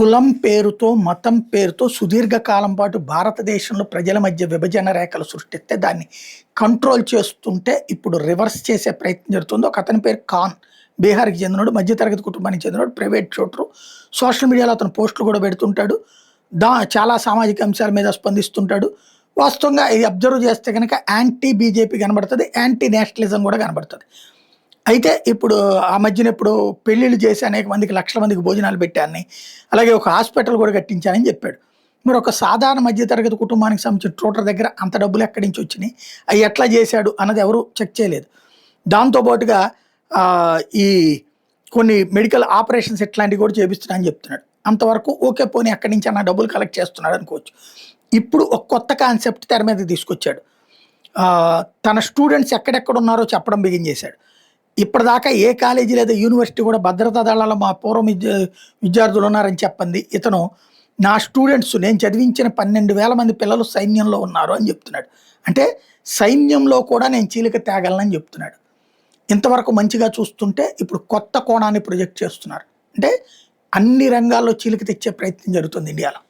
కులం పేరుతో, మతం పేరుతో సుదీర్ఘకాలం పాటు భారతదేశంలో ప్రజల మధ్య విభజన రేఖలు సృష్టిస్తే దాన్ని కంట్రోల్ చేస్తుంటే ఇప్పుడు రివర్స్ చేసే ప్రయత్నం జరుగుతుంది. ఒక అతని పేరు ఖాన్. బీహార్‌కి చెందినోడు. మధ్యతరగతి కుటుంబానికి చెందినోడు. Private tutor. సోషల్ మీడియాలో అతను పోస్టులు కూడా పెడుతుంటాడు. చాలా సామాజిక అంశాల మీద స్పందిస్తుంటాడు. వాస్తవంగా ఇది అబ్జర్వ్ చేస్తే గనక యాంటీ బీజేపీ కనబడుతది. యాంటీ నేషనలిజం కూడా కనబడుతది. అయితే ఇప్పుడు ఆ మధ్యన ఇప్పుడు పెళ్ళిళ్ళు చేసి అనేక మందికి లక్షల మందికి భోజనాలు పెట్టానని, అలాగే ఒక హాస్పిటల్ కూడా కట్టించానని చెప్పాడు. మరి ఒక సాధారణ మధ్యతరగతి కుటుంబానికి సంబంధించిన ట్యూటర్ దగ్గర అంత డబ్బులు ఎక్కడి నుంచి వచ్చినాయి? అవి ఎట్లా చేశాడు అన్నది ఎవరు చెక్ చేయలేదు. దాంతో పాటుగా ఈ కొన్ని మెడికల్ ఆపరేషన్స్ ఇట్లాంటివి కూడా చేపిస్తున్నా అని చెప్తున్నాడు. అంతవరకు ఓకే, పోనీ ఎక్కడి నుంచి అన్న డబ్బులు కలెక్ట్ చేస్తున్నాడు అనుకోవచ్చు. ఇప్పుడు ఒక కొత్త కాన్సెప్ట్ తెర మీదకి తీసుకొచ్చాడు. తన స్టూడెంట్స్ ఎక్కడెక్కడ ఉన్నారో చెప్పడం బిగిన్ చేశాడు. ఇప్పటిదాకా ఏ కాలేజీ లేదా యూనివర్సిటీ కూడా భద్రతా దళాల మా పూర్వం విద్యార్థులు ఉన్నారని చెప్పింది. ఇతను నా స్టూడెంట్స్ నేను చదివించిన 12,000 మంది పిల్లలు సైన్యంలో ఉన్నారు అని చెప్తున్నాడు. అంటే సైన్యంలో కూడా నేను చీలిక తేగలనని చెప్తున్నాడు. ఇంతవరకు మంచిగా చూస్తుంటే ఇప్పుడు కొత్త కోణాన్ని ప్రొజెక్ట్ చేస్తున్నారు. అంటే అన్ని రంగాల్లో చీలిక తెచ్చే ప్రయత్నం జరుగుతుంది ఇండియాలో.